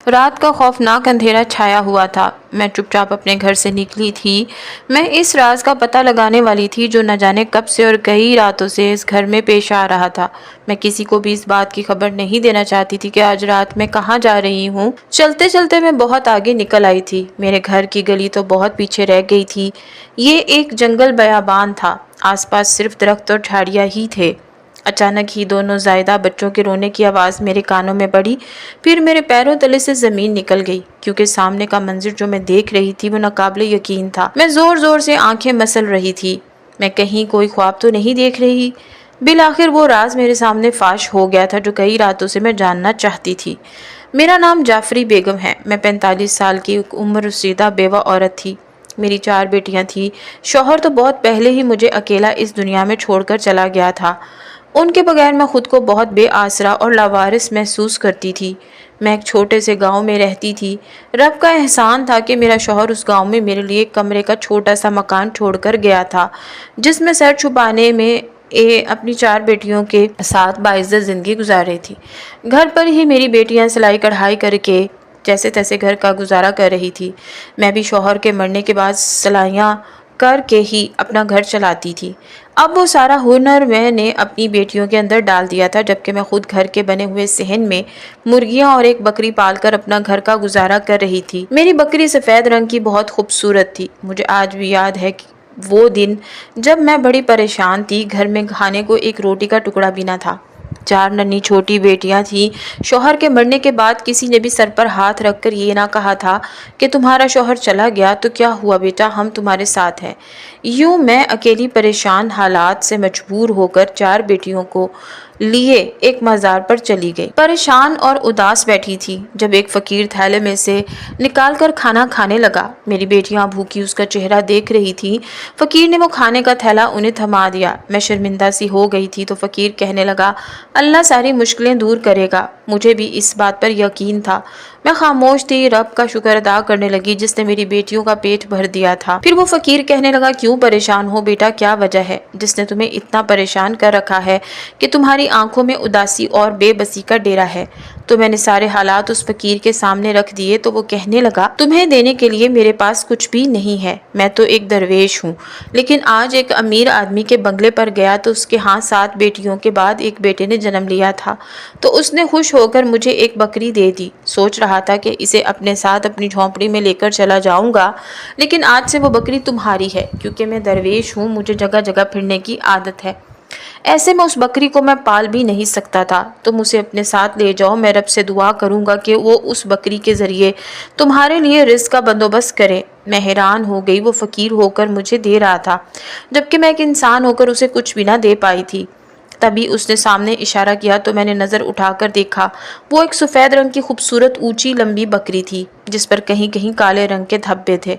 رات کا خوفناک اندھیرا چھایا ہوا تھا۔ میں چپ چاپ اپنے گھر سے نکلی تھی۔ میں اس راز کا پتہ لگانے والی تھی جو نہ جانے کب سے اور کئی راتوں سے اس گھر میں پیش آ رہا تھا۔ میں کسی کو بھی اس بات کی خبر نہیں دینا چاہتی تھی کہ آج رات میں کہاں جا رہی ہوں۔ چلتے چلتے میں بہت آگے نکل آئی تھی۔ میرے گھر کی گلی تو بہت پیچھے رہ گئی تھی۔ یہ ایک جنگل بیابان تھا۔ آس پاس صرف درخت اور جھاڑیاں ہی تھے۔ اچانک ہی دونوں زائدہ بچوں کے رونے کی آواز میرے کانوں میں پڑی، پھر میرے پیروں تلے سے زمین نکل گئی، کیونکہ سامنے کا منظر جو میں دیکھ رہی تھی وہ ناقابل یقین تھا۔ میں زور زور سے آنکھیں مسل رہی تھی، میں کہیں کوئی خواب تو نہیں دیکھ رہی۔ بالآخر وہ راز میرے سامنے فاش ہو گیا تھا جو کئی راتوں سے میں جاننا چاہتی تھی۔ میرا نام جعفری بیگم ہے۔ میں 45 سال کی ایک عمر رسیدہ بیوہ عورت تھی۔ میری 4 بیٹیاں تھیں۔ شوہر تو بہت پہلے ہی مجھے اکیلا اس دنیا میں چھوڑ کر چلا گیا تھا۔ ان کے بغیر میں خود کو بہت بے آسرا اور لاوارث محسوس کرتی تھی۔ میں ایک چھوٹے سے گاؤں میں رہتی تھی۔ رب کا احسان تھا کہ میرا شوہر اس گاؤں میں میرے لیے ایک کمرے کا چھوٹا سا مکان چھوڑ کر گیا تھا، جس میں سر چھپانے میں اپنی 4 بیٹیوں کے ساتھ باعزت زندگی گزار رہی تھی۔ گھر پر ہی میری بیٹیاں سلائی کڑھائی کر کے جیسے تیسے گھر کا گزارا کر رہی تھی۔ میں بھی شوہر کے مرنے کے بعد سلائیاں کر کے ہی اپنا گھر چلاتی تھی۔ اب وہ سارا ہنر میں نے اپنی بیٹیوں کے اندر ڈال دیا تھا، جبکہ میں خود گھر کے بنے ہوئے صحن میں مرغیاں اور ایک بکری پال کر اپنا گھر کا گزارا کر رہی تھی۔ میری بکری سفید رنگ کی بہت خوبصورت تھی۔ مجھے آج بھی یاد ہے کہ وہ دن جب میں بڑی پریشان تھی، گھر میں کھانے کو ایک روٹی کا ٹکڑا بھی نہ تھا۔ 4 ننھی چھوٹی بیٹیاں تھیں۔ شوہر کے مرنے کے بعد کسی نے بھی سر پر ہاتھ رکھ کر یہ نہ کہا تھا کہ تمہارا شوہر چلا گیا تو کیا ہوا بیٹا، ہم تمہارے ساتھ ہیں۔ یوں میں اکیلی پریشان حالات سے مجبور ہو کر 4 بیٹیوں کو لیے ایک مزار پر چلی گئی۔ پریشان اور اداس بیٹھی تھی جب ایک فقیر تھیلے میں سے نکال کر کھانا کھانے لگا۔ میری بیٹیاں بھوکی اس کا چہرہ دیکھ رہی تھی۔ فقیر نے وہ کھانے کا تھیلا انہیں تھما دیا۔ میں شرمندہ سی ہو گئی تھی تو فقیر کہنے لگا، اللہ ساری مشکلیں دور کرے گا۔ مجھے بھی اس بات پر یقین تھا۔ میں خاموش تھی، رب کا شکر ادا کرنے لگی جس نے میری بیٹیوں کا پیٹ بھر دیا تھا۔ پھر وہ فقیر کہنے لگا، کیوں پریشان ہو بیٹا، کیا وجہ ہے جس نے تمہیں اتنا پریشان کر رکھا ہے کہ تمہاری آنکھوں میں اداسی اور بے بسی کا ڈیرا ہے؟ تو میں نے سارے حالات اس فقیر کے سامنے رکھ دیے تو وہ کہنے لگا، تمہیں دینے کے لیے میرے پاس کچھ بھی نہیں ہے، میں تو ایک درویش ہوں، لیکن آج ایک امیر آدمی کے بنگلے پر گیا تو اس کے ہاں 7 بیٹیوں کے بعد ایک بیٹے نے جنم لیا تھا، تو اس نے خوش ہو کر مجھے ایک بکری دے دی۔ سوچ رہا تھا کہ اسے اپنے ساتھ اپنی جھونپڑی میں لے کر چلا جاؤں گا، لیکن آج سے وہ بکری تمہاری ہے، کیونکہ میں درویش ہوں، مجھے جگہ جگہ پھرنے کی عادت ہے۔ ایسے میں اس بکری کو میں پال بھی نہیں سکتا تھا، تم اسے اپنے ساتھ لے جاؤ، میں رب سے دعا کروں گا کہ وہ اس بکری کے ذریعے تمہارے لیے رزق کا بندوبست کرے۔ میں حیران ہو گئی، وہ فقیر ہو کر مجھے دے رہا تھا، جبکہ میں ایک انسان ہو کر اسے کچھ بھی نہ دے پائی تھی۔ تبھی اس نے سامنے اشارہ کیا تو میں نے نظر اٹھا کر دیکھا، وہ ایک سفید رنگ کی خوبصورت اونچی لمبی بکری تھی جس پر کہیں کہیں کالے رنگ کے دھبے تھے،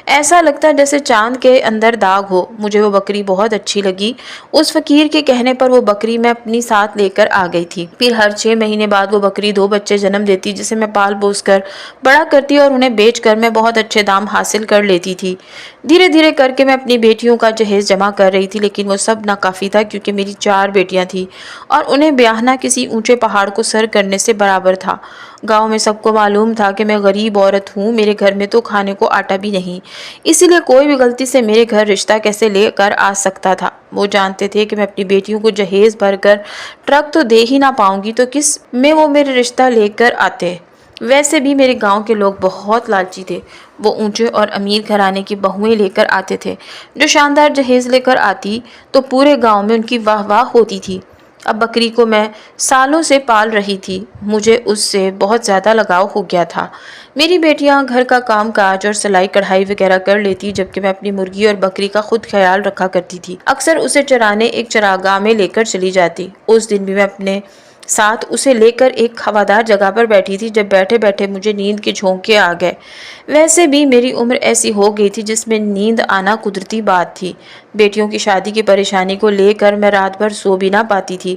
ایسا لگتا جیسے چاند کے اندر داغ ہو۔ مجھے وہ بکری بہت اچھی لگی۔ اس فقیر کے کہنے پر وہ بکری میں اپنی ساتھ لے کر آ گئی تھی۔ پھر ہر 6 مہینے بعد وہ بکری 2 بچے جنم دیتی جسے میں پال پوس کر بڑا کرتی اور انہیں بیچ کر میں بہت اچھے دام حاصل کر لیتی تھی۔ دھیرے دھیرے کر کے میں اپنی بیٹیوں کا جہیز جمع کر رہی تھی، لیکن وہ سب ناکافی تھا کیونکہ میری 4 بیٹیاں تھیں اور انہیں بیاہنا کسی اونچے پہاڑ کو سر کرنے سے برابر تھا۔ گاؤں میں سب کو معلوم تھا کہ میں غریب عورت ہوں، میرے گھر میں تو کھانے کو آٹا بھی نہیں، اسی لیے کوئی بھی غلطی سے میرے گھر رشتہ کیسے لے کر آ سکتا تھا۔ وہ جانتے تھے کہ میں اپنی بیٹیوں کو جہیز بھر کر ٹرک تو دے ہی نہ پاؤں گی تو کس میں وہ میرے رشتہ لے کر آتے۔ ویسے بھی میرے گاؤں کے لوگ بہت لالچی تھے، وہ اونچے اور امیر گھرانے کی بہوئیں لے کر آتے تھے، جو شاندار جہیز لے کر آتی تو پورے گاؤں میں ان کی واہ واہ ہوتی تھی۔ اب بکری کو میں سالوں سے پال رہی تھی، مجھے اس سے بہت زیادہ لگاؤ ہو گیا تھا۔ میری بیٹیاں گھر کا کام کاج اور سلائی کڑھائی وغیرہ کر لیتی، جبکہ میں اپنی مرغی اور بکری کا خود خیال رکھا کرتی تھی۔ اکثر اسے چرانے ایک چراگاہ میں لے کر چلی جاتی۔ اس دن بھی میں اپنے ساتھ اسے لے کر ایک ہوادار جگہ پر بیٹھی تھی جب بیٹھے بیٹھے مجھے نیند کے جھونکے آ گئے۔ ویسے بھی میری عمر ایسی ہو گئی تھی جس میں نیند آنا قدرتی بات تھی۔ بیٹیوں کی شادی کی پریشانی کو لے کر میں رات بھر سو بھی نہ پاتی تھی۔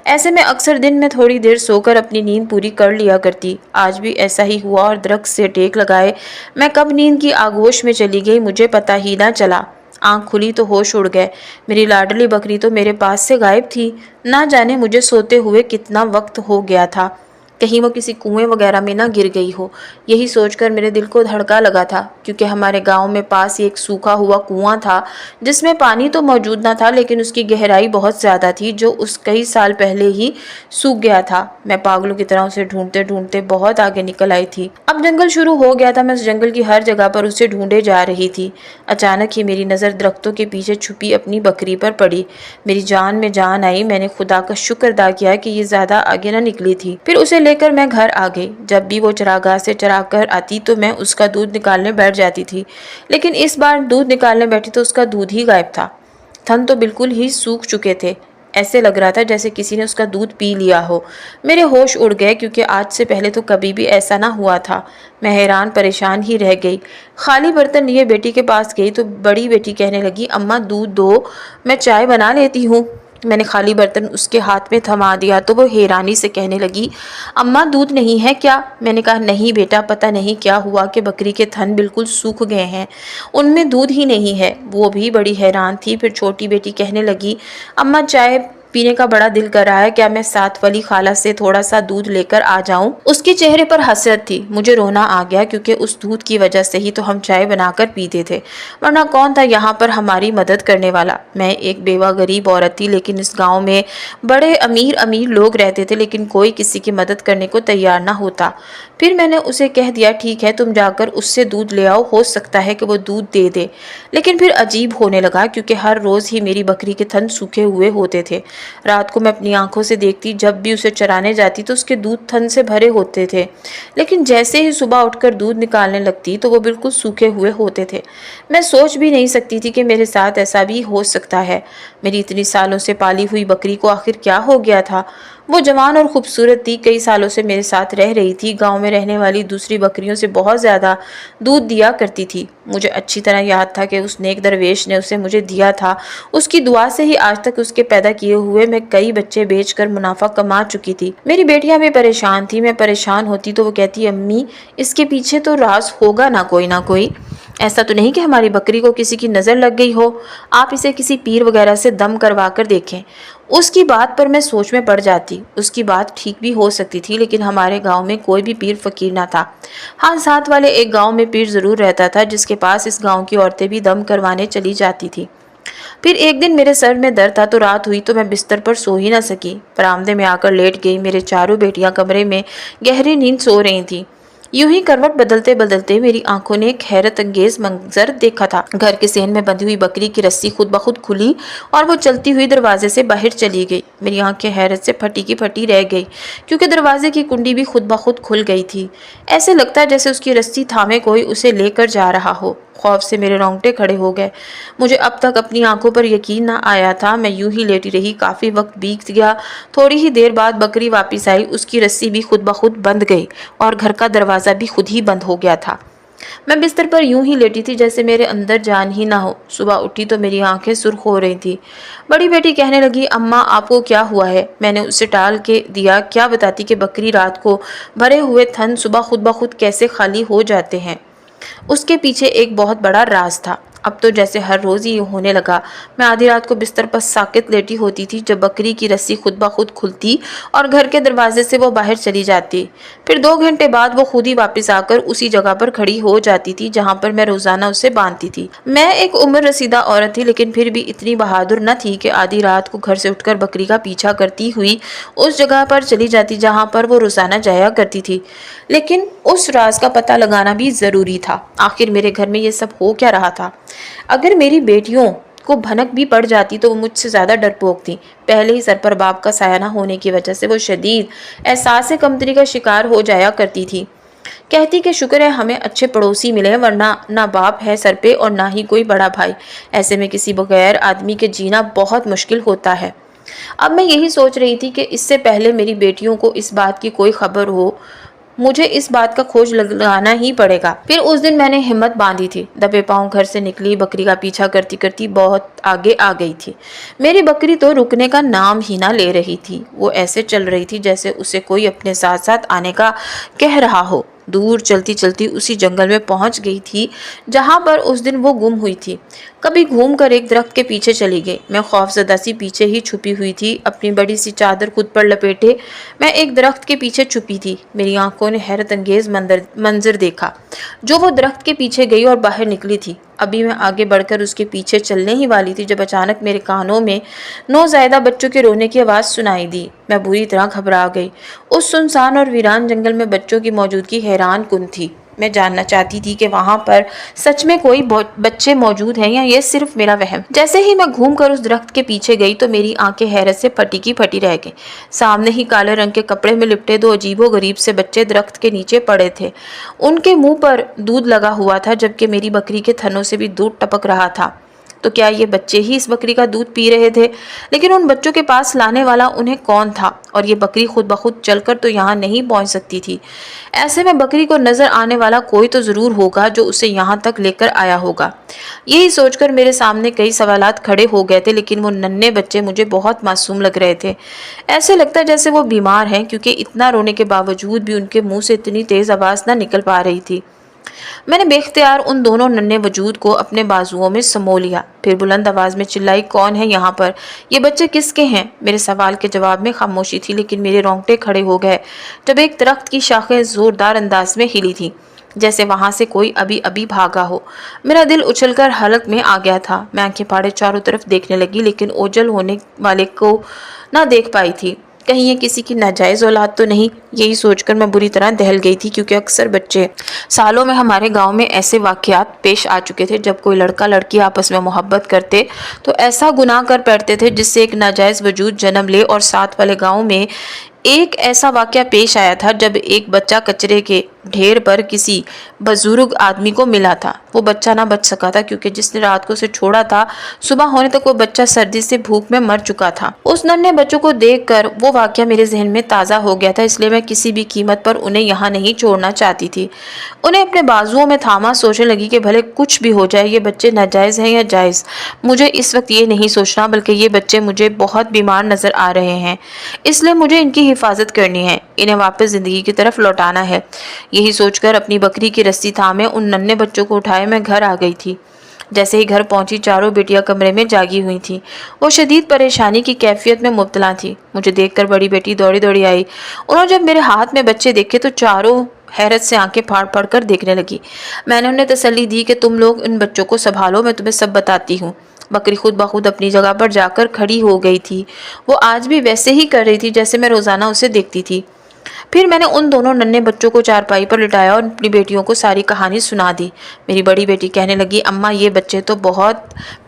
ایسے میں اکثر دن میں تھوڑی دیر سو کر اپنی نیند پوری کر لیا کرتی۔ آج بھی ایسا ہی ہوا اور درخت سے ٹیک لگائے میں کب نیند کی آغوش میں چلی گئی مجھے پتہ ہی نہ چلا۔ آنکھ کھلی تو ہوش اڑ گئے، میری لاڈلی بکری تو میرے پاس سے غائب تھی۔ نہ جانے مجھے سوتے ہوئے کتنا وقت ہو گیا تھا۔ کہیں وہ کسی کنویں وغیرہ میں نہ گر گئی ہو۔ یہی سوچ کر میرے دل کو دھڑکا لگا تھا، کیونکہ ہمارے گاؤں میں پاس ہی ایک سوکھا ہوا کنواں تھا جس میں پانی تو موجود نہ تھا لیکن اس کی گہرائی بہت زیادہ تھی، جو اس کئی سال پہلے ہی سوکھ گیا تھا۔ میں پاگلوں کی طرح اسے ڈھونڈتے ڈھونڈتے بہت آگے نکل آئی تھی۔ اب جنگل شروع ہو گیا تھا، میں اس جنگل کی ہر جگہ پر اسے ڈھونڈے جا رہی تھی۔ اچانک ہی میری نظر درختوں کے پیچھے چھپی اپنی بکری پر پڑی۔ میری جان میں جان آئی، میں نے خدا کا شکر ادا کیا کہ یہ زیادہ آگے نہ نکلی تھی۔ پھر اسے لے کر میں گھر آ گئی۔ جب بھی وہ چراگاہ سے چرا کر آتی تو میں اس کا دودھ نکالنے بیٹھ جاتی تھی، لیکن اس بار دودھ نکالنے بیٹھی تو اس کا دودھ ہی غائب تھا۔ تھن تو بالکل ہی سوکھ چکے تھے، ایسے لگ رہا تھا جیسے کسی نے اس کا دودھ پی لیا ہو۔ میرے ہوش اڑ گئے، کیونکہ آج سے پہلے تو کبھی بھی ایسا نہ ہوا تھا۔ میں حیران پریشان ہی رہ گئی۔ خالی برتن لیے بیٹی کے پاس گئی تو بڑی بیٹی کہنے لگی، اماں دودھ دو، میں چائے بنا لیتی ہوں۔ میں نے خالی برتن اس کے ہاتھ میں تھما دیا تو وہ حیرانی سے کہنے لگی، اماں دودھ نہیں ہے کیا؟ میں نے کہا نہیں بیٹا، پتہ نہیں کیا ہوا کہ بکری کے تھن بالکل سوکھ گئے ہیں، ان میں دودھ ہی نہیں ہے۔ وہ بھی بڑی حیران تھی۔ پھر چھوٹی بیٹی کہنے لگی، اماں چائے پینے کا بڑا دل کر رہا ہے، کیا میں ساتھ والی خالہ سے تھوڑا سا دودھ لے کر آ جاؤں؟ اس کے چہرے پر حسرت تھی۔ مجھے رونا آ گیا، کیونکہ اس دودھ کی وجہ سے ہی تو ہم چائے بنا کر پیتے تھے، ورنہ کون تھا یہاں پر ہماری مدد کرنے والا؟ میں ایک بیوہ غریب عورت تھی، لیکن اس گاؤں میں بڑے امیر لوگ رہتے تھے، لیکن کوئی کسی کی مدد کرنے کو تیار نہ ہوتا۔ پھر میں نے اسے کہہ دیا، ٹھیک ہے تم جا کر اس سے دودھ لے آؤ، ہو سکتا ہے کہ وہ دودھ دے دے۔ لیکن پھر عجیب ہونے لگا، کیونکہ ہر روز ہی میری بکری کے تھن سوکھے ہوئے ہوتے تھے۔ رات کو میں اپنی آنکھوں سے دیکھتی، جب بھی اسے چرانے جاتی تو اس کے دودھ تھن سے بھرے ہوتے تھے، لیکن جیسے ہی صبح اٹھ کر دودھ نکالنے لگتی تو وہ بالکل سوکھے ہوئے ہوتے تھے۔ میں سوچ بھی نہیں سکتی تھی کہ میرے ساتھ ایسا بھی ہو سکتا ہے۔ میری اتنی سالوں سے پالی ہوئی بکری کو آخر کیا ہو گیا تھا؟ وہ جوان اور خوبصورت تھی، کئی سالوں سے میرے ساتھ رہ رہی تھی، گاؤں میں رہنے والی دوسری بکریوں سے بہت زیادہ دودھ دیا کرتی تھی۔ مجھے اچھی طرح یاد تھا کہ اس نیک درویش نے اسے مجھے دیا تھا۔ اس کی دعا سے ہی آج تک اس کے پیدا کیے ہوئے میں کئی بچے بیچ کر منافع کما چکی تھی۔ میری بیٹیاں بھی پریشان تھی۔ میں پریشان ہوتی تو وہ کہتی، امی اس کے پیچھے تو راز ہوگا نہ کوئی۔ ایسا تو نہیں کہ ہماری بکری کو کسی کی نظر لگ گئی ہو؟ آپ اسے کسی پیر وغیرہ سے دم کروا کر دیکھیں۔ اس کی بات پر میں سوچ میں پڑ جاتی۔ اس کی بات ٹھیک بھی ہو سکتی تھی، لیکن ہمارے گاؤں میں کوئی بھی پیر فقیر نہ تھا۔ ہاں، ساتھ والے ایک گاؤں میں پیر ضرور رہتا تھا، جس کے پاس اس گاؤں کی عورتیں بھی دم کروانے چلی جاتی تھی۔ پھر ایک دن میرے سر میں درد تھا تو رات ہوئی تو میں بستر پر سو ہی نہ سکی۔ برآمدے میں آ کر لیٹ گئی۔ میرے چاروں بیٹیاں کمرے میں گہری نیند سو رہی تھیں۔ یوں ہی کروٹ بدلتے بدلتے میری آنکھوں نے ایک حیرت انگیز منظر دیکھا تھا۔ گھر کے صحن میں بندھی ہوئی بکری کی رسی خود بخود کھلی اور وہ چلتی ہوئی دروازے سے باہر چلی گئی۔ میری آنکھیں حیرت سے پھٹی کی پھٹی رہ گئی، کیونکہ دروازے کی کنڈی بھی خود بخود کھل گئی تھی۔ ایسے لگتا ہے جیسے اس کی رسی تھامے کوئی اسے لے کر جا رہا ہو۔ خوف سے میرے رونگٹے کھڑے ہو گئے۔ مجھے اب تک اپنی آنکھوں پر یقین نہ آیا تھا۔ میں یوں ہی لیٹی رہی، کافی وقت بیت گیا۔ تھوڑی ہی دیر بعد بکری واپس آئی۔ اس کی رسی بھی خود بخود بند گئی اور گھر کا دروازہ بھی خود ہی بند ہو گیا تھا۔ میں بستر پر یوں ہی لیٹی تھی جیسے میرے اندر جان ہی نہ ہو۔ صبح اٹھی تو میری آنکھیں سرخ ہو رہی تھی۔ بڑی بیٹی کہنے لگی، اماں آپ کو کیا ہوا ہے؟ میں نے اسے ٹال کے دیا، کیا بتاتی کہ بکری رات کو بھرے ہوئے تھن صبح خود بخود کیسے خالی ہو جاتے ہیں۔ اس کے پیچھے ایک بہت بڑا راز تھا۔ اب تو جیسے ہر روز ہی ہونے لگا۔ میں آدھی رات کو بستر پر ساکت لیٹی ہوتی تھی جب بکری کی رسی خود بخود کھلتی اور گھر کے دروازے سے وہ باہر چلی جاتی۔ پھر 2 گھنٹے بعد وہ خود ہی واپس آ کر اسی جگہ پر کھڑی ہو جاتی تھی جہاں پر میں روزانہ اسے باندھتی تھی۔ میں ایک عمر رسیدہ عورت تھی، لیکن پھر بھی اتنی بہادر نہ تھی کہ آدھی رات کو گھر سے اٹھ کر بکری کا پیچھا کرتی ہوئی اس جگہ پر چلی جاتی جہاں پر وہ روزانہ جایا کرتی تھی۔ لیکن اس راز کا پتہ لگانا بھی ضروری تھا۔ آخر میرے گھر میں یہ سب ہو کیا رہا تھا؟ اگر میری بیٹیوں کو بھنک بھی پڑ جاتی تو وہ مجھ سے زیادہ ڈرپوک تھی۔ پہلے ہی سر پر باپ کا سایہ نہ ہونے کی وجہ سے وہ شدید احساس کمتری کا شکار ہو جایا کرتی تھی۔ کہتی کہ شکر ہے ہمیں اچھے پڑوسی ملے، ورنہ نہ باپ ہے سر پہ اور نہ ہی کوئی بڑا بھائی۔ ایسے میں کسی بغیر آدمی کے جینا بہت مشکل ہوتا ہے۔ اب میں یہی سوچ رہی تھی کہ اس سے پہلے میری بیٹیوں کو اس بات کی کوئی خبر ہو، مجھے اس بات کا کھوج لگانا ہی پڑے گا۔ پھر اس دن میں نے ہمت باندھی تھی، دبے پاؤں گھر سے نکلی، بکری کا پیچھا کرتی کرتی بہت آگے آ گئی تھی۔ میری بکری تو رکنے کا نام ہی نہ لے رہی تھی۔ وہ ایسے چل رہی تھی جیسے اسے کوئی اپنے ساتھ ساتھ آنے کا کہہ رہا ہو۔ دور چلتی چلتی اسی جنگل میں پہنچ گئی تھی جہاں پر اس دن وہ گم ہوئی تھی۔ کبھی گھوم کر ایک درخت کے پیچھے چلی گئی۔ میں خوفزدہ سی پیچھے ہی چھپی ہوئی تھی، اپنی بڑی سی چادر خود پر لپیٹے میں ایک درخت کے پیچھے چھپی تھی۔ میری آنکھوں نے حیرت انگیز منظر دیکھا۔ جو وہ درخت کے پیچھے گئی اور باہر نکلی تھی، ابھی میں آگے بڑھ کر اس کے پیچھے چلنے ہی والی تھی جب اچانک میرے کانوں میں نوزائیدہ بچوں کے رونے کی آواز سنائی دی۔ میں بری طرح گھبرا گئی۔ اس سنسان اور ویران جنگل میں بچوں کی موجودگی حیران کن تھی۔ میں جاننا چاہتی تھی کہ وہاں پر سچ میں کوئی بچے موجود ہیں یا یہ صرف میرا وہم۔ جیسے ہی میں گھوم کر اس درخت کے پیچھے گئی تو میری آنکھیں حیرت سے پھٹی کی پھٹی رہ گئیں۔ سامنے ہی کالے رنگ کے کپڑے میں لپٹے دو عجیب و غریب سے بچے درخت کے نیچے پڑے تھے۔ ان کے منہ پر دودھ لگا ہوا تھا جبکہ میری بکری کے تھنوں سے بھی دودھ ٹپک رہا تھا۔ تو کیا یہ بچے ہی اس بکری کا دودھ پی رہے تھے؟ لیکن ان بچوں کے پاس لانے والا انہیں کون تھا؟ اور یہ بکری خود بخود چل کر تو یہاں نہیں پہنچ سکتی تھی۔ ایسے میں بکری کو نظر آنے والا کوئی تو ضرور ہوگا جو اسے یہاں تک لے کر آیا ہوگا۔ یہی سوچ کر میرے سامنے کئی سوالات کھڑے ہو گئے تھے، لیکن وہ ننھے بچے مجھے بہت معصوم لگ رہے تھے۔ ایسے لگتا جیسے وہ بیمار ہیں، کیونکہ اتنا رونے کے باوجود بھی ان کے منہ سے اتنی تیز آواز نہ نکل پا رہی تھی۔ میں نے بے اختیار ان دونوں ننھے وجود کو اپنے بازوؤں میں سمو لیا، پھر بلند آواز میں چلائی، کون ہے یہاں پر؟ یہ بچے کس کے ہیں؟ میرے سوال کے جواب میں خاموشی تھی، لیکن میرے رونگٹے کھڑے ہو گئے جب ایک درخت کی شاخیں زوردار انداز میں ہلی تھی، جیسے وہاں سے کوئی ابھی ابھی بھاگا ہو۔ میرا دل اچھل کر حلق میں آ گیا تھا۔ میں آنکھیں پھاڑے چاروں طرف دیکھنے لگی، لیکن اوجھل ہونے والے کو نہ دیکھ پائی تھی۔ کہیں یہ کسی کی ناجائز اولاد تو نہیں؟ یہی سوچ کر میں بری طرح دہل گئی تھی، کیونکہ اکثر بچے سالوں میں ہمارے گاؤں میں ایسے واقعات پیش آ چکے تھے جب کوئی لڑکا لڑکی آپس میں محبت کرتے تو ایسا گناہ کر بیٹھتے تھے جس سے ایک ناجائز وجود جنم لے۔ اور ساتھ والے گاؤں میں ایک ایسا واقعہ پیش آیا تھا جب ایک بچہ کچرے کے ڈھیر پر کسی بزرگ آدمی کو ملا تھا۔ وہ بچہ نہ بچ سکا تھا کیونکہ جس نے رات کو اسے چھوڑا تھا صبح ہونے تک وہ بچہ سردی سے بھوک میں مر چکا تھا۔ اس ننھے بچوں کو دیکھ کر وہ واقعہ میرے ذہن میں تازہ ہو گیا تھا، اس لیے میں کسی بھی قیمت پر انہیں یہاں نہیں چھوڑنا چاہتی تھی۔ انہیں اپنے بازوؤں میں تھاما، سوچنے لگی کہ بھلے کچھ بھی ہو جائے، یہ بچے ناجائز ہیں یا جائز، مجھے اس وقت یہ نہیں سوچنا، بلکہ یہ بچے مجھے بہت بیمار نظر آ رہے ہیں، اس لیے مجھے ان کی حفاظت کرنی ہے، انہیں واپس زندگی کی طرف لوٹانا ہے۔ یہی سوچ کر اپنی بکری کی رسی تھامے ان ننھے بچوں کو اٹھائے میں گھر آ گئی تھی۔ جیسے ہی گھر پہنچی چاروں بیٹیاں کمرے میں جاگی ہوئی تھیں۔ وہ شدید پریشانی کی کیفیت میں مبتلا تھی۔ مجھے دیکھ کر بڑی بیٹی دوڑی دوڑی آئی۔ انہوں نے جب میرے ہاتھ میں بچے دیکھے تو چاروں حیرت سے آنکھیں پھاڑ پھاڑ کر دیکھنے لگی۔ میں نے انہیں تسلی دی کہ تم لوگ ان بچوں کو سنبھالو، میں تمہیں سب بتاتی ہوں۔ بکری خود بخود اپنی جگہ پر جا کر کھڑی ہو گئی تھی۔ وہ آج بھی ویسے ہی کر رہی تھی جیسے میں روزانہ اسے دیکھتی تھی۔ پھر میں نے ان دونوں ننھے بچوں کو چارپائی پر لٹایا اور اپنی بیٹیوں کو ساری کہانی سنا دی۔ میری بڑی بیٹی کہنے لگی، اماں یہ بچے تو بہت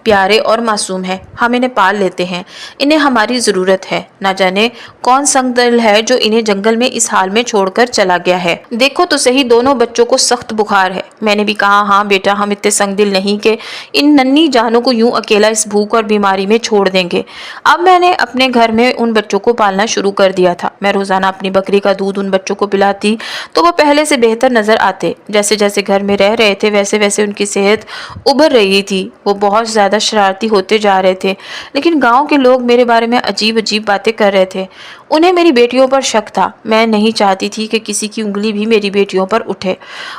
پیارے اور معصوم ہیں، ہم انہیں پال لیتے ہیں، انہیں ہماری ضرورت ہے، نہ جانے کون سنگ دل ہے جو انہیں جنگل میں اس حال میں چھوڑ کر چلا گیا ہے۔ دیکھو تو صحیح، دونوں بچوں کو سخت بخار ہے۔ میں نے بھی کہا، ہاں بیٹا، ہم اتنے سنگ دل نہیں کہ ان ننھی جانوں کو یوں اکیلا اس بھوک اور بیماری میں چھوڑ دیں گے۔ اب میں نے اپنے گھر میں ان بچوں کو پالنا شروع کر دیا تھا۔ میں روزانہ اپنی بکری کا دودھ ان بچوں کو پلاتی تو وہ پہلے سے بہتر نظر آتے۔ جیسے جیسے گھر میں رہ رہے تھے ویسے ویسے ان کی صحت ابھر رہی تھی۔ وہ بہت زیادہ شرارتی ہوتے جا رہے تھے، لیکن گاؤں کے لوگ میرے بارے میں عجیب عجیب باتیں کر رہے تھے۔ انہیں میری بیٹیوں پر شک تھا۔ میں نہیں چاہتی تھی کہ کسی کی انگلی بھی میری بیٹیوں پر اٹھے۔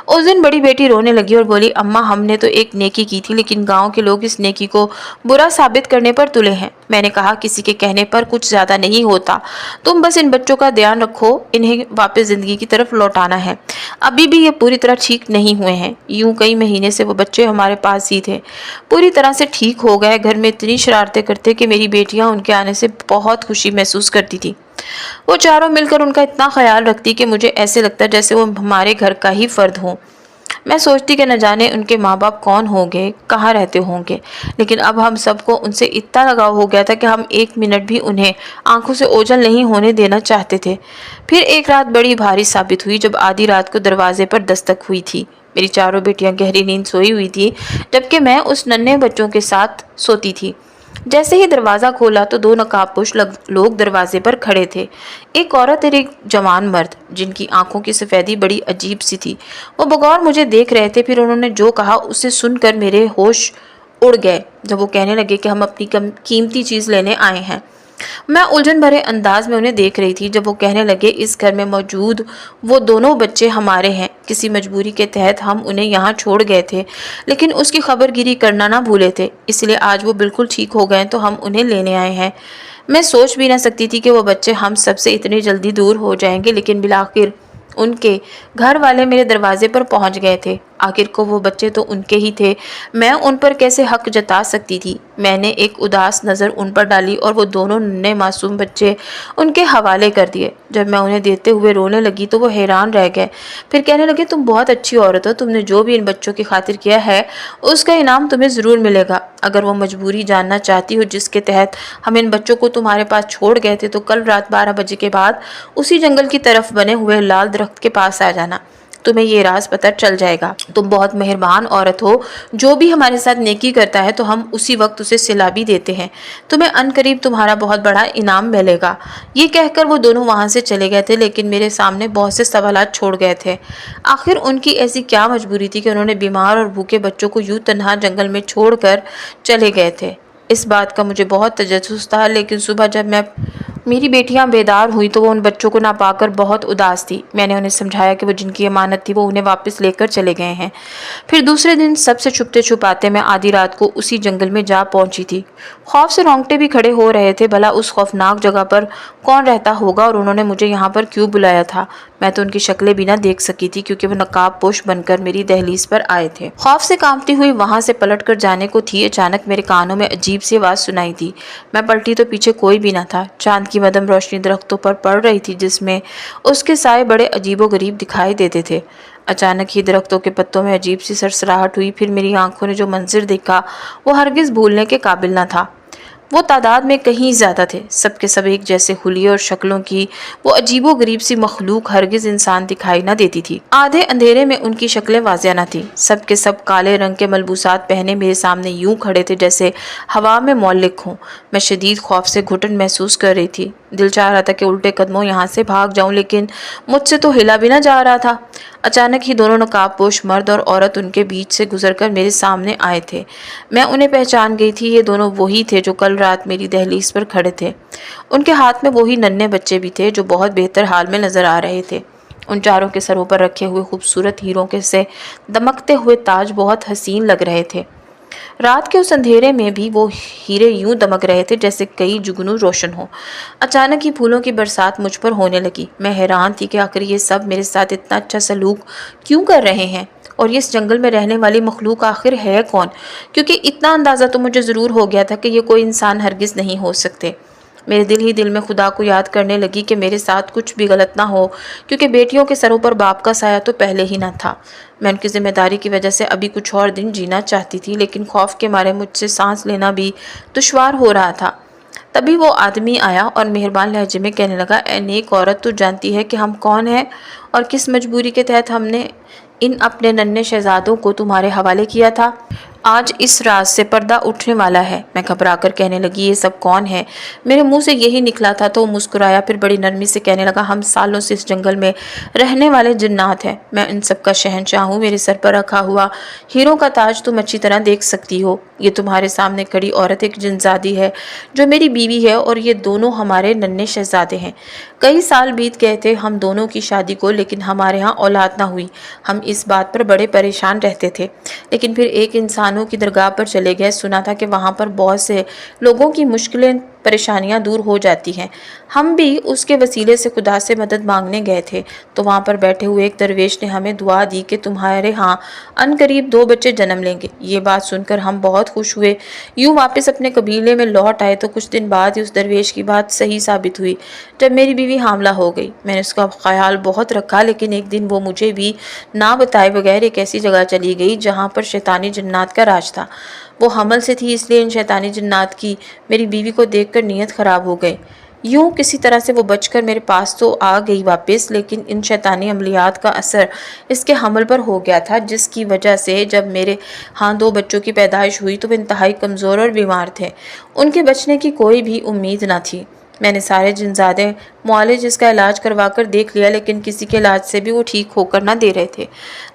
اس دن بڑی بیٹی رونے لگی اور بولی، اماں ہم نے تو ایک نیکی کی تھی، لیکن گاؤں کے لوگ اس نیکی کو برا ثابت کرنے پر تلے ہیں۔ میں نے کہا، کسی کے کہنے پر کچھ زیادہ نہیں ہوتا، تم بس ان بچوں کا دھیان رکھو، انہیں واپس زندگی کی طرف لوٹانا ہے۔ ابھی بھی یہ پوری طرح ٹھیک نہیں ہوئے ہیں، یوں کئی مہینے سے وہ بچے ہمارے پاس ہی تھے، پوری طرح سے ٹھیک ہو گئے، گھر میں اتنی شرارتیں کرتے کہ میری بیٹیاں ان کے آنے سے بہت خوشی محسوس کرتی تھی۔ وہ چاروں مل کر ان کا اتنا خیال رکھتی کہ مجھے ایسے لگتا جیسے وہ ہمارے گھر کا ہی فرد ہوں۔ میں سوچتی کہ نہ جانے ان کے ماں باپ کون ہوں گے، کہاں رہتے ہوں گے، لیکن اب ہم سب کو ان سے اتنا لگاؤ ہو گیا تھا کہ ہم ایک منٹ بھی انہیں آنکھوں سے اوجھل نہیں ہونے دینا چاہتے تھے۔ پھر ایک رات بڑی بھاری ثابت ہوئی جب آدھی رات کو دروازے پر دستک ہوئی تھی۔ میری چاروں بیٹیاں گہری نیند سوئی ہوئی تھی، جبکہ میں اس ننھے بچوں کے ساتھ سوتی تھی۔ جیسے ہی دروازہ کھولا تو دو نقاب پوش لوگ دروازے پر کھڑے تھے، ایک عورت اور ایک جوان مرد، جن کی آنکھوں کی سفیدی بڑی عجیب سی تھی۔ وہ بغور مجھے دیکھ رہے تھے، پھر انہوں نے جو کہا اسے سن کر میرے ہوش اڑ گئے جب وہ کہنے لگے کہ ہم اپنی قیمتی چیز لینے آئے ہیں۔ میں الجھن بھرے انداز میں انہیں دیکھ رہی تھی جب وہ کہنے لگے اس گھر میں موجود وہ دونوں بچے ہمارے ہیں، کسی مجبوری کے تحت ہم انہیں یہاں چھوڑ گئے تھے لیکن اس کی خبر گیری کرنا نہ بھولے تھے، اس لیے آج وہ بالکل ٹھیک ہو گئے تو ہم انہیں لینے آئے ہیں۔ میں سوچ بھی نہ سکتی تھی کہ وہ بچے ہم سب سے اتنی جلدی دور ہو جائیں گے، لیکن بالآخر ان کے گھر والے میرے دروازے پر پہنچ گئے تھے۔ آخر کو وہ بچے تو ان کے ہی تھے، میں ان پر کیسے حق جتا سکتی تھی؟ میں نے ایک اداس نظر ان پر ڈالی اور وہ دونوں ننھے معصوم بچے ان کے حوالے کر دیے۔ جب میں انہیں دیتے ہوئے رونے لگی تو وہ حیران رہ گئے، پھر کہنے لگے تم بہت اچھی عورت ہو، تم نے جو بھی ان بچوں کی خاطر کیا ہے اس کا انعام تمہیں ضرور ملے گا۔ اگر وہ مجبوری جاننا چاہتی ہو جس کے تحت ہم ان بچوں کو تمہارے پاس چھوڑ گئے تھے تو کل رات 12 بجے کے بعد اسی جنگل کی طرف بنے ہوئے لال درخت کے پاس آ جانا، تمہیں یہ راز پتہ چل جائے گا۔ تم بہت مہربان عورت ہو، جو بھی ہمارے ساتھ نیکی کرتا ہے تو ہم اسی وقت اسے صلہ بھی دیتے ہیں، تمہیں عنقریب تمہارا بہت بڑا انعام ملے گا۔ یہ کہہ کر وہ دونوں وہاں سے چلے گئے تھے، لیکن میرے سامنے بہت سے سوالات چھوڑ گئے تھے۔ آخر ان کی ایسی کیا مجبوری تھی کہ انہوں نے بیمار اور بھوکے بچوں کو یوں تنہا جنگل میں چھوڑ کر چلے گئے تھے؟ اس بات کا مجھے بہت تجسس تھا، لیکن صبح جب میری بیٹیاں بیدار ہوئی تو وہ ان بچوں کو نہ پا کر بہت اداس تھی۔ میں نے انہیں سمجھایا کہ وہ جن کی امانت تھی وہ انہیں واپس لے کر چلے گئے ہیں۔ پھر دوسرے دن سب سے چھپتے چھپاتے میں آدھی رات کو اسی جنگل میں جا پہنچی تھی۔ خوف سے رونگٹے بھی کھڑے ہو رہے تھے، بھلا اس خوفناک جگہ پر کون رہتا ہوگا اور انہوں نے مجھے یہاں پر کیوں بلایا تھا؟ میں تو ان کی شکلیں بھی نہ دیکھ سکی تھی کیونکہ وہ نقاب پوش بن کر میری دہلیز پر آئے تھے۔ خوف سے کانپتی ہوئی وہاں سے پلٹ کر جانے کو تھی، اچانک میرے کانوں میں عجیب سی آواز سنائی دی۔ میں پلٹی تو پیچھے کوئی بھی نہ تھا۔ چاند کی مدھم روشنی درختوں پر پڑ رہی تھی جس میں اس کے سائے بڑے عجیب و غریب دکھائی دیتے تھے۔ اچانک ہی درختوں کے پتوں میں عجیب سی سرسراہٹ ہوئی، پھر میری آنکھوں نے جو منظر دیکھا وہ ہرگز بھولنے کے قابل نہ تھا۔ وہ تعداد میں کہیں زیادہ تھے، سب کے سب ایک جیسے حلیے اور شکلوں کی وہ عجیب و غریب سی مخلوق ہرگز انسان دکھائی نہ دیتی تھی۔ آدھے اندھیرے میں ان کی شکلیں واضح نہ تھیں، سب کے سب کالے رنگ کے ملبوسات پہنے میرے سامنے یوں کھڑے تھے جیسے ہوا میں معلق ہوں۔ میں شدید خوف سے گھٹن محسوس کر رہی تھی، دل چاہ رہا تھا کہ الٹے قدموں یہاں سے بھاگ جاؤں، لیکن مجھ سے تو ہلا بھی نہ جا رہا تھا۔ اچانک ہی دونوں نقاب پوش مرد اور عورت ان کے بیچ سے گزر کر میرے سامنے آئے تھے۔ میں انہیں پہچان گئی تھی، یہ دونوں وہی تھے جو کل رات میری دہلیز پر کھڑے تھے۔ ان کے ہاتھ میں وہی ننھے بچے بھی تھے جو بہت بہتر حال میں نظر آ رہے تھے۔ ان چاروں کے سروں پر رکھے ہوئے خوبصورت ہیروں کے سے دمکتے ہوئے تاج بہت حسین لگ رہے تھے۔ رات کے اس اندھیرے میں بھی وہ ہیرے یوں دمک رہے تھے جیسے کئی جگنو روشن ہو۔ اچانک ہی پھولوں کی برسات مجھ پر ہونے لگی۔ میں حیران تھی کہ آخر یہ سب میرے ساتھ اتنا اچھا سلوک کیوں کر رہے ہیں، اور یہ اس جنگل میں رہنے والی مخلوق آخر ہے کون؟ کیونکہ اتنا اندازہ تو مجھے ضرور ہو گیا تھا کہ یہ کوئی انسان ہرگز نہیں ہو سکتے۔ میرے دل ہی دل میں خدا کو یاد کرنے لگی کہ میرے ساتھ کچھ بھی غلط نہ ہو، کیونکہ بیٹیوں کے سروں پر باپ کا سایہ تو پہلے ہی نہ تھا۔ میں ان کی ذمہ داری کی وجہ سے ابھی کچھ اور دن جینا چاہتی تھی، لیکن خوف کے مارے مجھ سے سانس لینا بھی دشوار ہو رہا تھا۔ تبھی وہ آدمی آیا اور مہربان لہجے میں کہنے لگا، اے نیک عورت، تو جانتی ہے کہ ہم کون ہیں اور کس مجبوری کے تحت ہم نے ان اپنے ننھے شہزادوں کو تمہارے حوالے کیا تھا؟ آج اس راز سے پردہ اٹھنے والا ہے۔ میں گھبرا کر کہنے لگی، یہ سب کون ہے؟ میرے منہ سے یہی نکلا تھا تو وہ مسکرایا، پھر بڑی نرمی سے کہنے لگا، ہم سالوں سے اس جنگل میں رہنے والے جنات ہیں، میں ان سب کا شہنشاہ ہوں۔ میرے سر پر رکھا ہوا ہیروں کا تاج تم اچھی طرح دیکھ سکتی ہو۔ یہ تمہارے سامنے کھڑی عورت ایک جنزادی ہے جو میری بیوی ہے، اور یہ دونوں ہمارے ننھے شہزادے ہیں۔ کئی سال بیت گئے تھے ہم دونوں کی شادی کو، لیکن ہمارے ہاں اولاد نہ ہوئی۔ ہم اس بات پر بڑے پریشان رہتے تھے، لیکن پھر ایک انسانوں کی درگاہ پر چلے گئے، سنا تھا کہ وہاں پر بہت سے لوگوں کی مشکلیں پریشانیاں دور ہو جاتی ہیں۔ ہم بھی اس کے وسیلے سے خدا سے مدد مانگنے گئے تھے، تو وہاں پر بیٹھے ہوئے ایک درویش نے ہمیں دعا دی کہ تمہارے ہاں عنقریب 2 بچے جنم لیں گے۔ یہ بات سن کر ہم بہت خوش ہوئے، یوں واپس اپنے قبیلے میں لوٹ آئے تو کچھ دن بعد ہی اس درویش کی بات صحیح ثابت ہوئی۔ جب میری بیوی حاملہ ہو گئی، میں نے اس کا خیال بہت رکھا، لیکن ایک دن وہ مجھے بھی نہ بتائے بغیر ایک ایسی جگہ چلی گئی جہاں پر شیطانی جنات کا راج تھا۔ وہ حمل سے تھی، اس لیے ان شیطانی جنات کی میری بیوی کو دیکھ کر نیت خراب ہو گئی۔ یوں کسی طرح سے وہ بچ کر میرے پاس تو آ گئی واپس، لیکن ان شیطانی عملیات کا اثر اس کے حمل پر ہو گیا تھا، جس کی وجہ سے جب میرے ہاں 2 بچوں کی پیدائش ہوئی تو وہ انتہائی کمزور اور بیمار تھے۔ ان کے بچنے کی کوئی بھی امید نہ تھی۔ میں نے سارے جنزادے معالج اس کا علاج کروا کر دیکھ لیا، لیکن کسی کے علاج سے بھی وہ ٹھیک ہو کر نہ دے رہے تھے۔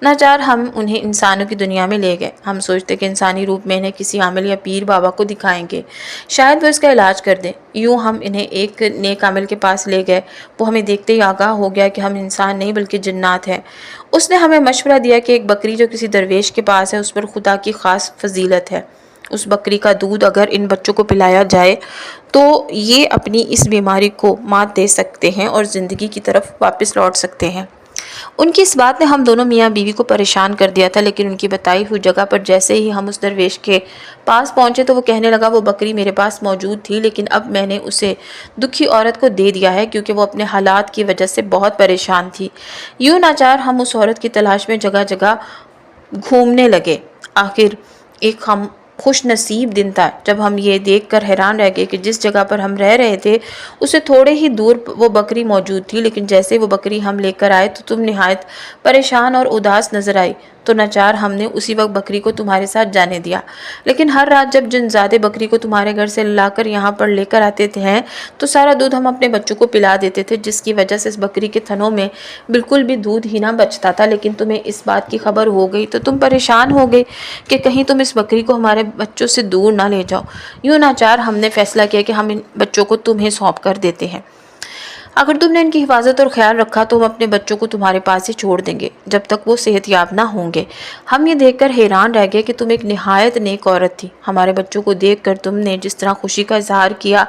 ناچار ہم انہیں انسانوں کی دنیا میں لے گئے۔ ہم سوچتے کہ انسانی روپ میں انہیں کسی عامل یا پیر بابا کو دکھائیں گے، شاید وہ اس کا علاج کر دیں۔ یوں ہم انہیں ایک نیک عامل کے پاس لے گئے۔ وہ ہمیں دیکھتے ہی آگاہ ہو گیا کہ ہم انسان نہیں بلکہ جنات ہیں۔ اس نے ہمیں مشورہ دیا کہ ایک بکری جو کسی درویش کے پاس ہے، اس پر خدا کی خاص فضیلت ہے۔ اس بکری کا دودھ اگر ان بچوں کو پلایا جائے تو یہ اپنی اس بیماری کو مات دے سکتے ہیں اور زندگی کی طرف واپس لوٹ سکتے ہیں۔ ان کی اس بات نے ہم دونوں میاں بیوی کو پریشان کر دیا تھا، لیکن ان کی بتائی ہوئی جگہ پر جیسے ہی ہم اس درویش کے پاس پہنچے تو وہ کہنے لگا وہ بکری میرے پاس موجود تھی، لیکن اب میں نے اسے دکھی عورت کو دے دیا ہے کیونکہ وہ اپنے حالات کی وجہ سے بہت پریشان تھی۔ یوں ناچار ہم اس عورت کی تلاش میں جگہ جگہ گھومنے لگے۔ آخر ایک ہم خوش نصیب دن تھا جب ہم یہ دیکھ کر حیران رہ گئے کہ جس جگہ پر ہم رہ رہے تھے اسے تھوڑے ہی دور وہ بکری موجود تھی، لیکن جیسے وہ بکری ہم لے کر آئے تو تم نہایت پریشان اور اداس نظر آئی، تو ناچار ہم نے اسی وقت بکری کو تمہارے ساتھ جانے دیا۔ لیکن ہر رات جب جنزادے بکری کو تمہارے گھر سے لا کر یہاں پر لے کر آتے تھے تو سارا دودھ ہم اپنے بچوں کو پلا دیتے تھے، جس کی وجہ سے اس بکری کے تھنوں میں بالکل بھی دودھ ہی نہ بچتا تھا۔ لیکن تمہیں اس بات کی خبر ہو گئی تو تم پریشان ہو گئے کہ کہیں تم اس بکری کو ہمارے بچوں سے دور نہ لے جاؤ۔ یوں ناچار ہم نے فیصلہ کیا کہ ہم ان بچوں کو تمہیں سونپ کر دیتے ہیں۔ اگر تم نے ان کی حفاظت اور خیال رکھا تو ہم اپنے بچوں کو تمہارے پاس ہی چھوڑ دیں گے جب تک وہ صحت یاب نہ ہوں گے۔ ہم یہ دیکھ کر حیران رہ گئے کہ تم ایک نہایت نیک عورت تھی۔ ہمارے بچوں کو دیکھ کر تم نے جس طرح خوشی کا اظہار کیا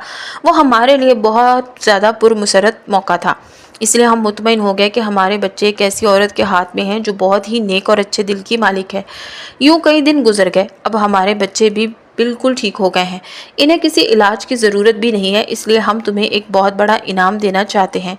وہ ہمارے لیے بہت زیادہ پرمسرت موقع تھا۔ اس لیے ہم مطمئن ہو گئے کہ ہمارے بچے ایک ایسی عورت کے ہاتھ میں ہیں جو بہت ہی نیک اور اچھے دل کی مالک ہے۔ یوں کئی دن گزر گئے۔ اب ہمارے بچے بھی بالکل ٹھیک ہو گئے ہیں، انہیں کسی علاج کی ضرورت بھی نہیں ہے، اس لیے ہم تمہیں ایک بہت بڑا انعام دینا چاہتے ہیں۔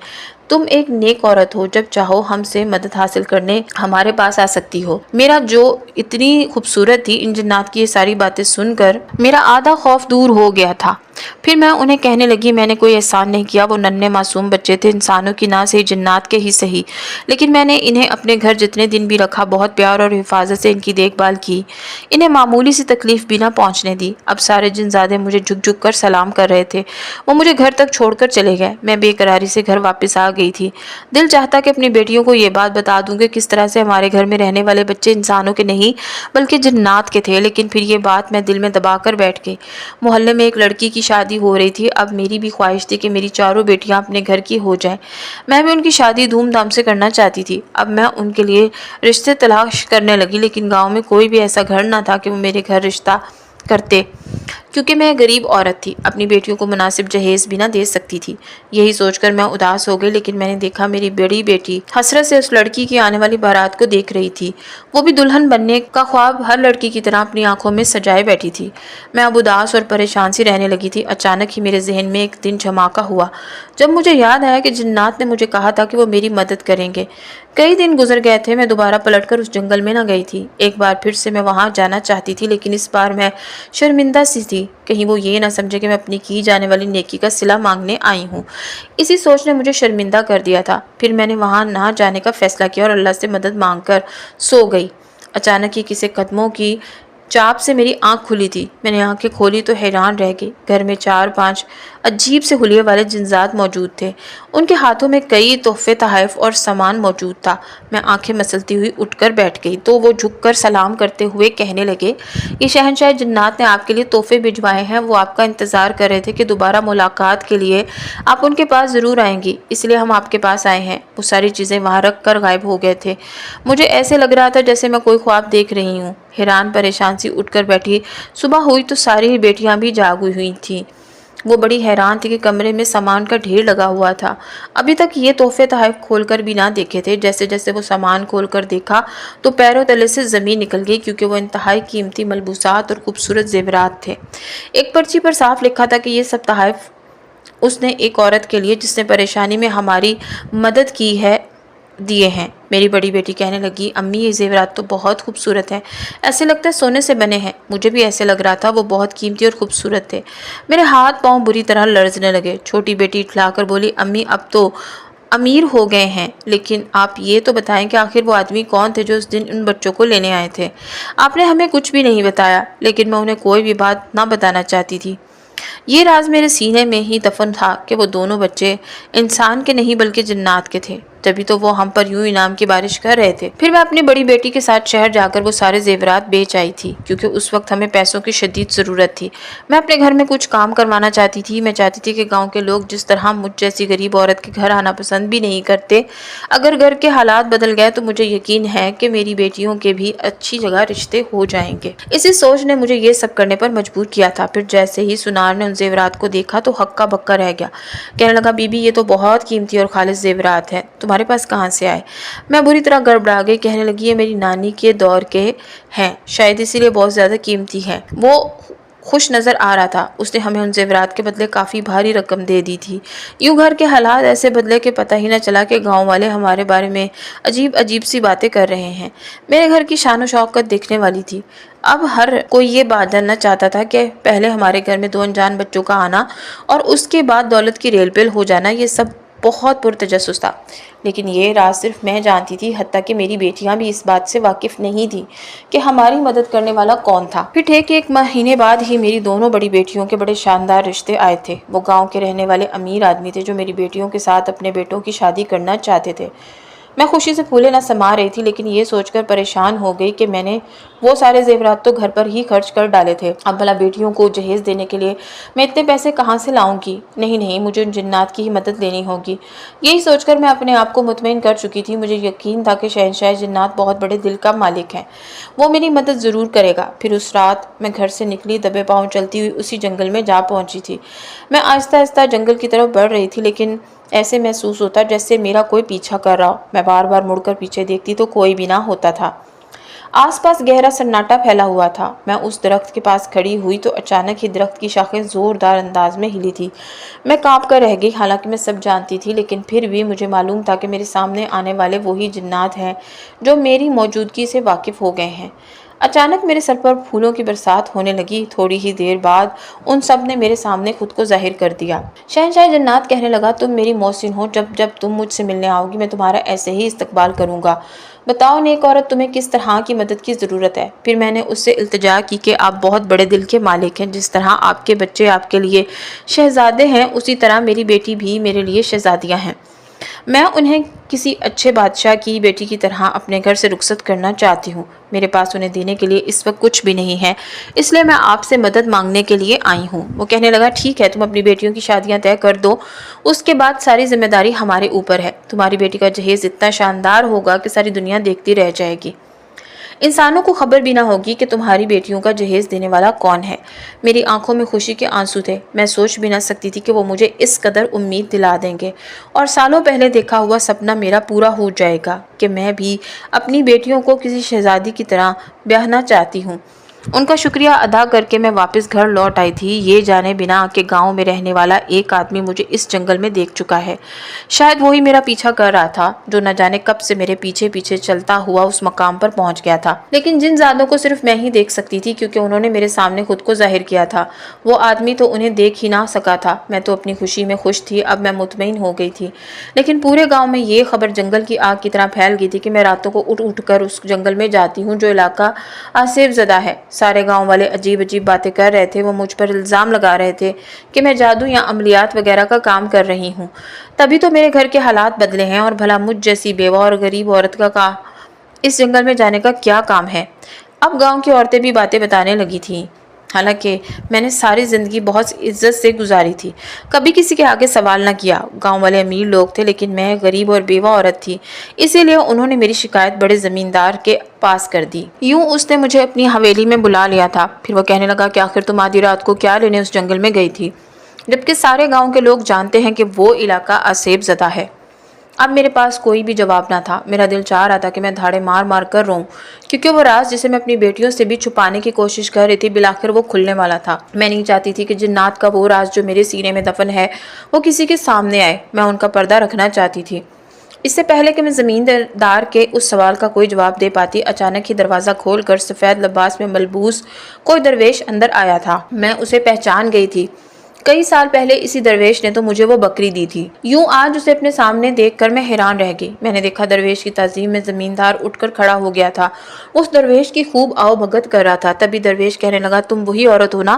تم ایک نیک عورت ہو، جب چاہو ہم سے مدد حاصل کرنے ہمارے پاس آ سکتی ہو۔ میرا جو اتنی خوبصورت تھی، ان جنات کی یہ ساری باتیں سن کر میرا آدھا خوف دور ہو گیا تھا۔ پھر میں انہیں کہنے لگی میں نے کوئی احسان نہیں کیا، وہ ننھے معصوم بچے تھے، انسانوں کی نہ صحیح جنات کے ہی صحیح، لیکن میں نے انہیں اپنے گھر جتنے دن بھی رکھا بہت پیار اور حفاظت سے ان کی دیکھ بھال کی، انہیں معمولی سی تکلیف بھی نہ پہنچنے دی۔ اب سارے جنزادے مجھے جھک جھک کر سلام کر رہے تھے۔ وہ مجھے گھر تک چھوڑ کر چلے گئے۔ میں بے قراری سے گھر واپس آ گئی تھی۔ دل چاہتا کہ اپنی بیٹیوں کو یہ بات بتا دوں کہ کس طرح سے ہمارے گھر میں رہنے والے بچے انسانوں کے نہیں بلکہ جنات کے تھے، لیکن پھر یہ بات میں دل میں دبا کر بیٹھ گئی۔ محلے میں ایک لڑکی کی شادی ہو رہی تھی۔ اب میری بھی خواہش تھی کہ میری چاروں بیٹیاں اپنے گھر کی ہو جائیں۔ میں بھی ان کی شادی دھوم دھام سے کرنا چاہتی تھی۔ اب میں ان کے لیے رشتے تلاش کرنے لگی، لیکن گاؤں میں کوئی بھی ایسا گھر نہ تھا کہ وہ میرے گھر رشتہ کرتے، کیونکہ میں غریب عورت تھی، اپنی بیٹیوں کو مناسب جہیز بھی نہ دے سکتی تھی۔ یہی سوچ کر میں اداس ہو گئی، لیکن میں نے دیکھا میری بڑی بیٹی حسرت سے اس لڑکی کی آنے والی بارات کو دیکھ رہی تھی۔ وہ بھی دلہن بننے کا خواب ہر لڑکی کی طرح اپنی آنکھوں میں سجائے بیٹھی تھی۔ میں اب اداس اور پریشان سی رہنے لگی تھی۔ اچانک ہی میرے ذہن میں ایک دن جھماکا ہوا جب مجھے یاد آیا کہ جنات نے مجھے کہا تھا کہ وہ میری مدد کریں گے۔ کئی دن گزر گئے تھے، میں دوبارہ پلٹ کر اس جنگل میں نہ گئی تھی۔ ایک بار پھر سے میں وہاں جانا چاہتی تھی، لیکن اس بار میں شرمندہ سی تھی، کہیں وہ یہ نہ سمجھے کہ میں اپنی کی جانے والی نیکی کا صلہ مانگنے آئی ہوں۔ اسی سوچ نے مجھے شرمندہ کر دیا تھا۔ پھر میں نے وہاں نہ جانے کا فیصلہ کیا اور اللہ سے مدد مانگ کر سو گئی۔ اچانک ہی کسی قدموں کی چاپ سے میری آنکھ کھلی تھی۔ میں نے آنکھیں کھولی تو حیران رہ گئی۔ گھر میں 4-5 عجیب سے حلیے والے جنزاد موجود تھے۔ ان کے ہاتھوں میں کئی تحفے تحائف اور سامان موجود تھا۔ میں آنکھیں مسلتی ہوئی اٹھ کر بیٹھ گئی تو وہ جھک کر سلام کرتے ہوئے کہنے لگے، یہ شہنشاہ جنات نے آپ کے لیے تحفے بھجوائے ہیں، وہ آپ کا انتظار کر رہے تھے کہ دوبارہ ملاقات کے لیے آپ ان کے پاس ضرور آئیں گی، اس لیے ہم آپ کے پاس آئے ہیں۔ وہ ساری چیزیں وہاں رکھ کر غائب ہو گئے تھے۔ مجھے ایسے لگ رہا تھا جیسے میں کوئی خواب دیکھ رہی ہوں۔ حیران پریشان سی اٹھ کر بیٹھی۔ صبح ہوئی تو ساری بیٹیاں بھی جاگی ہوئی تھیں۔ وہ بڑی حیران تھی کہ کمرے میں سامان کا ڈھیر لگا ہوا تھا۔ ابھی تک یہ تحفے تحائف کھول کر بھی نہ دیکھے تھے۔ جیسے جیسے وہ سامان کھول کر دیکھا تو پیروں تلے سے زمین نکل گئی، کیونکہ وہ انتہائی قیمتی ملبوسات اور خوبصورت زیورات تھے۔ ایک پرچی پر صاف لکھا تھا کہ یہ سب تحائف اس نے ایک عورت کے لیے جس نے پریشانی میں ہماری مدد کی ہے دیے ہیں۔ میری بڑی بیٹی کہنے لگی، امی یہ زیورات تو بہت خوبصورت ہیں، ایسے لگتا ہے سونے سے بنے ہیں۔ مجھے بھی ایسے لگ رہا تھا، وہ بہت قیمتی اور خوبصورت تھے۔ میرے ہاتھ پاؤں بری طرح لرزنے لگے۔ چھوٹی بیٹی اٹھلا کر بولی، امی اب تو امیر ہو گئے ہیں، لیکن آپ یہ تو بتائیں کہ آخر وہ آدمی کون تھے جو اس دن ان بچوں کو لینے آئے تھے؟ آپ نے ہمیں کچھ بھی نہیں بتایا، لیکن میں انہیں کوئی بھی بات نہ بتانا چاہتی تھی۔ یہ راز میرے سینے میں ہی دفن تھا کہ وہ دونوں بچے انسان کے نہیں بلکہ جنات کے تھے، تبھی تو وہ ہم پر یوں انعام کی بارش کر رہے تھے۔ پھر میں اپنی بڑی بیٹی کے ساتھ شہر جا کر وہ سارے زیورات بیچ آئی تھی، کیونکہ اس وقت ہمیں پیسوں کی شدید ضرورت تھی۔ میں اپنے گھر میں کچھ کام کروانا چاہتی تھی۔ میں چاہتی تھی کہ گاؤں کے لوگ جس طرح مجھ جیسی غریب عورت کے گھر آنا پسند بھی نہیں کرتے، اگر گھر کے حالات بدل گئے تو مجھے یقین ہے کہ میری بیٹیوں کے بھی اچھی جگہ رشتے ہو جائیں گے۔ اسی سوچ نے مجھے یہ سب کرنے پر مجبور کیا تھا۔ پھر جیسے ہی سنار نے ان زیورات کو دیکھا تو ہکا بکا رہ گیا۔ کہنے لگا، بی بی یہ تو بہت قیمتی اور خالص زیورات ہیں، تمہارے پاس کہاں سے آئے؟ میں بری طرح گڑبڑا گئی۔ کہنے لگی، یہ میری نانی کے دور کے ہیں، شاید اسی لیے بہت زیادہ قیمتی ہیں۔ وہ خوش نظر آ رہا تھا۔ اس نے ہمیں ان زیورات کے بدلے کافی بھاری رقم دے دی تھی۔ یوں گھر کے حالات ایسے بدلے کہ پتہ ہی نہ چلا کہ گاؤں والے ہمارے بارے میں عجیب عجیب سی باتیں کر رہے ہیں۔ میرے گھر کی شان و شوکت دیکھنے والی تھی۔ اب ہر کوئی یہ بات جاننا چاہتا تھا کہ پہلے ہمارے گھر میں 2 انجان بچوں کا آنا اور اس کے بعد دولت کی ریل پیل ہو جانا، یہ سب بہت پرتجسس تھا۔ لیکن یہ راز صرف میں جانتی تھی، حتیٰ کہ میری بیٹیاں بھی اس بات سے واقف نہیں تھیں کہ ہماری مدد کرنے والا کون تھا۔ پھر ٹھیک 1 مہینے بعد ہی میری دونوں بڑی بیٹیوں کے بڑے شاندار رشتے آئے تھے۔ وہ گاؤں کے رہنے والے امیر آدمی تھے جو میری بیٹیوں کے ساتھ اپنے بیٹوں کی شادی کرنا چاہتے تھے۔ میں خوشی سے پھولے نہ سما رہی تھی، لیکن یہ سوچ کر پریشان ہو گئی کہ میں نے وہ سارے زیورات تو گھر پر ہی خرچ کر ڈالے تھے۔ اب بھلا بیٹیوں کو جہیز دینے کے لیے میں اتنے پیسے کہاں سے لاؤں گی؟ نہیں، مجھے ان جنات کی ہی مدد لینی ہوگی۔ یہی سوچ کر میں اپنے آپ کو مطمئن کر چکی تھی۔ مجھے یقین تھا کہ شہنشاہ جنات بہت بڑے دل کا مالک ہے، وہ میری مدد ضرور کرے گا۔ پھر اس رات میں گھر سے نکلی، دبے پاؤں چلتی ہوئی اسی جنگل میں جا پہنچی تھی۔ میں آہستہ آہستہ جنگل کی طرف بڑھ رہی تھی، لیکن ایسے محسوس ہوتا جیسے میرا کوئی پیچھا کر رہا ہو۔ میں بار بار مڑ کر پیچھے دیکھتی تو کوئی بھی نہ ہوتا تھا۔ آس پاس گہرا سناٹا پھیلا ہوا تھا۔ میں اس درخت کے پاس کھڑی ہوئی تو اچانک ہی درخت کی شاخیں زوردار انداز میں ہلی تھی۔ میں کانپ کر رہ گئی۔ حالانکہ میں سب جانتی تھی، لیکن پھر بھی مجھے معلوم تھا کہ میرے سامنے آنے والے وہی جنات ہیں جو میری موجودگی سے واقف ہو گئے ہیں۔ اچانک میرے سر پر پھولوں کی برسات ہونے لگی۔ تھوڑی ہی دیر بعد ان سب نے میرے سامنے خود کو ظاہر کر دیا۔ شہنشاہ جنات کہنے لگا، تم میری محسن ہو، جب تم مجھ سے ملنے آؤ گی میں تمہارا ایسے ہی استقبال کروں گا۔ بتاؤ نیک عورت، تمہیں کس طرح کی مدد کی ضرورت ہے؟ پھر میں نے اس سے التجا کی کہ آپ بہت بڑے دل کے مالک ہیں۔ جس طرح آپ کے بچے آپ کے لیے شہزادے ہیں، اسی طرح میری بیٹی بھی میرے لیے شہزادیاں ہیں۔ میں انہیں کسی اچھے بادشاہ کی بیٹی کی طرح اپنے گھر سے رخصت کرنا چاہتی ہوں۔ میرے پاس انہیں دینے کے لیے اس وقت کچھ بھی نہیں ہے، اس لیے میں آپ سے مدد مانگنے کے لیے آئی ہوں۔ وہ کہنے لگا، ٹھیک ہے، تم اپنی بیٹیوں کی شادیاں طے کر دو، اس کے بعد ساری ذمہ داری ہمارے اوپر ہے۔ تمہاری بیٹی کا جہیز اتنا شاندار ہوگا کہ ساری دنیا دیکھتی رہ جائے گی۔ انسانوں کو خبر بھی نہ ہوگی کہ تمہاری بیٹیوں کا جہیز دینے والا کون ہے۔ میری آنکھوں میں خوشی کے آنسو تھے۔ میں سوچ بھی نہ سکتی تھی کہ وہ مجھے اس قدر امید دلا دیں گے، اور سالوں پہلے دیکھا ہوا سپنا میرا پورا ہو جائے گا کہ میں بھی اپنی بیٹیوں کو کسی شہزادی کی طرح بیاہنا چاہتی ہوں۔ ان کا شکریہ ادا کر کے میں واپس گھر لوٹ آئی تھی، یہ جانے بنا کہ گاؤں میں رہنے والا ایک آدمی مجھے اس جنگل میں دیکھ چکا ہے۔ شاید وہی میرا پیچھا کر رہا تھا جو نہ جانے کب سے میرے پیچھے پیچھے چلتا ہوا اس مقام پر پہنچ گیا تھا۔ لیکن جن زادوں کو صرف میں ہی دیکھ سکتی تھی، کیونکہ انہوں نے میرے سامنے خود کو ظاہر کیا تھا، وہ آدمی تو انہیں دیکھ ہی نہ سکا تھا۔ میں تو اپنی خوشی میں خوش تھی، اب میں مطمئن ہو گئی تھی۔ لیکن پورے گاؤں میں یہ خبر جنگل کی آگ کی طرح پھیل گئی تھی کہ میں راتوں کو اٹھ اٹھ کر اس جنگل میں جاتی ہوں جو علاقہ آسیب زدہ ہے۔ سارے گاؤں والے عجیب عجیب باتیں کر رہے تھے۔ وہ مجھ پر الزام لگا رہے تھے کہ میں جادو یا عملیات وغیرہ کا کام کر رہی ہوں۔ تبھی تو میرے گھر کے حالات بدلے ہیں، اور بھلا مجھ جیسی بیوہ اور غریب عورت کا اس جنگل میں جانے کا کیا کام ہے؟ اب گاؤں کی عورتیں بھی باتیں بتانے لگی تھیں۔ حالانکہ میں نے ساری زندگی بہت عزت سے گزاری تھی، کبھی کسی کے آگے سوال نہ کیا۔ گاؤں والے امیر لوگ تھے، لیکن میں غریب اور بیوہ عورت تھی، اسی لیے انہوں نے میری شکایت بڑے زمیندار کے پاس کر دی۔ یوں اس نے مجھے اپنی حویلی میں بلا لیا تھا۔ پھر وہ کہنے لگا کہ آخر تم آدھی رات کو کیا لینے اس جنگل میں گئی تھی، جبکہ سارے گاؤں کے لوگ جانتے ہیں کہ وہ علاقہ آسیب زدہ ہے۔ اب میرے پاس کوئی بھی جواب نہ تھا۔ میرا دل چاہ رہا تھا کہ میں دھاڑے مار مار کر روؤں، کیونکہ وہ راز جسے میں اپنی بیٹیوں سے بھی چھپانے کی کوشش کر رہی تھی بالآخر وہ کھلنے والا تھا۔ میں نہیں چاہتی تھی کہ جنات کا وہ راز جو میرے سینے میں دفن ہے وہ کسی کے سامنے آئے۔ میں ان کا پردہ رکھنا چاہتی تھی۔ اس سے پہلے کہ میں زمیندار کے اس سوال کا کوئی جواب دے پاتی، اچانک ہی دروازہ کھول کر سفید لباس میں ملبوس کوئی درویش اندر آیا تھا۔ میں اسے پہچان گئی تھی۔ کئی سال پہلے اسی درویش نے تو مجھے وہ بکری دی تھی۔ یوں آج اسے اپنے سامنے دیکھ کر میں حیران رہ گئی۔ میں نے دیکھا درویش کی تعظیم میں زمیندار اٹھ کر کھڑا ہو گیا تھا، اس درویش کی خوب آؤ بھگت کر رہا تھا۔ تبھی درویش کہنے لگا، تم وہی عورت ہو نا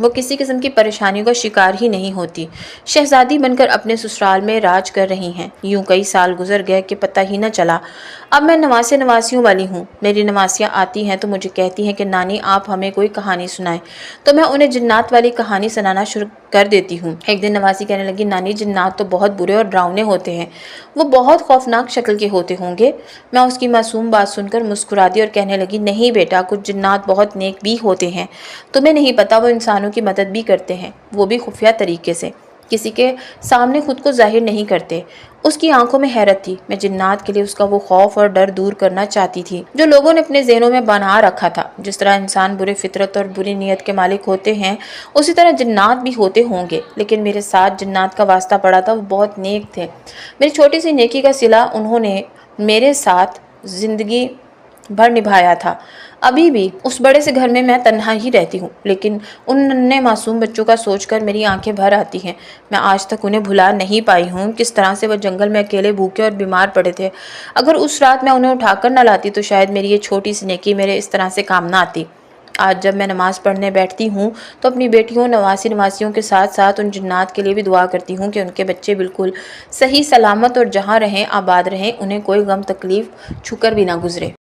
وہ کسی قسم کی پریشانیوں کا شکار ہی نہیں ہوتی، شہزادی بن کر اپنے سسرال میں راج کر رہی ہیں۔ یوں کئی سال گزر گئے کہ پتہ ہی نہ چلا۔ اب میں نواسیوں والی ہوں۔ میری نواسیاں آتی ہیں تو مجھے کہتی ہیں کہ نانی آپ ہمیں کوئی کہانی سنائیں، تو میں انہیں جنات والی کہانی سنانا شروع کر دیتی ہوں۔ ایک دن نواسی کہنے لگی، نانی جنات تو بہت برے اور ڈراؤنے ہوتے ہیں، وہ بہت خوفناک شکل کے ہوتے ہوں گے۔ میں اس کی معصوم بات سن کر مسکرا دی اور کہنے لگی، نہیں بیٹا، کچھ جنات بہت نیک بھی ہوتے ہیں، تمہیں نہیں پتا، وہ انسانوں کی مدد بھی کرتے ہیں، وہ بھی خفیہ طریقے سے، کسی کے سامنے خود کو ظاہر نہیں کرتے۔ اس کی آنکھوں میں حیرت تھی۔ میں جنات کے لیے اس کا وہ خوف اور ڈر دور کرنا چاہتی تھی جو لوگوں نے اپنے ذہنوں میں بنا رکھا تھا۔ جس طرح انسان برے فطرت اور بری نیت کے مالک ہوتے ہیں، اسی طرح جنات بھی ہوتے ہوں گے، لیکن میرے ساتھ جنات کا واسطہ پڑا تھا، وہ بہت نیک تھے۔ میری چھوٹی سی نیکی کا صلہ انہوں نے میرے ساتھ زندگی بھر نبھایا تھا۔ ابھی بھی اس بڑے سے گھر میں تنہا ہی رہتی ہوں، لیکن ان ننھے معصوم بچوں کا سوچ کر میری آنکھیں بھر آتی ہیں۔ میں آج تک انہیں بھلا نہیں پائی ہوں، کس طرح سے وہ جنگل میں اکیلے بھوکے اور بیمار پڑے تھے۔ اگر اس رات میں انہیں اٹھا کر نہ لاتی تو شاید میری یہ چھوٹی سی نیکی میرے اس طرح سے کام نہ آتی۔ آج جب میں نماز پڑھنے بیٹھتی ہوں تو اپنی بیٹیوں، نواسیوں کے ساتھ ساتھ ان جنات کے لیے بھی دعا کرتی ہوں کہ ان کے بچے بالکل صحیح سلامت اور جہاں رہیں آباد رہیں، انہیں کوئی غم تکلیف چھو کر بھی نہ گزرے۔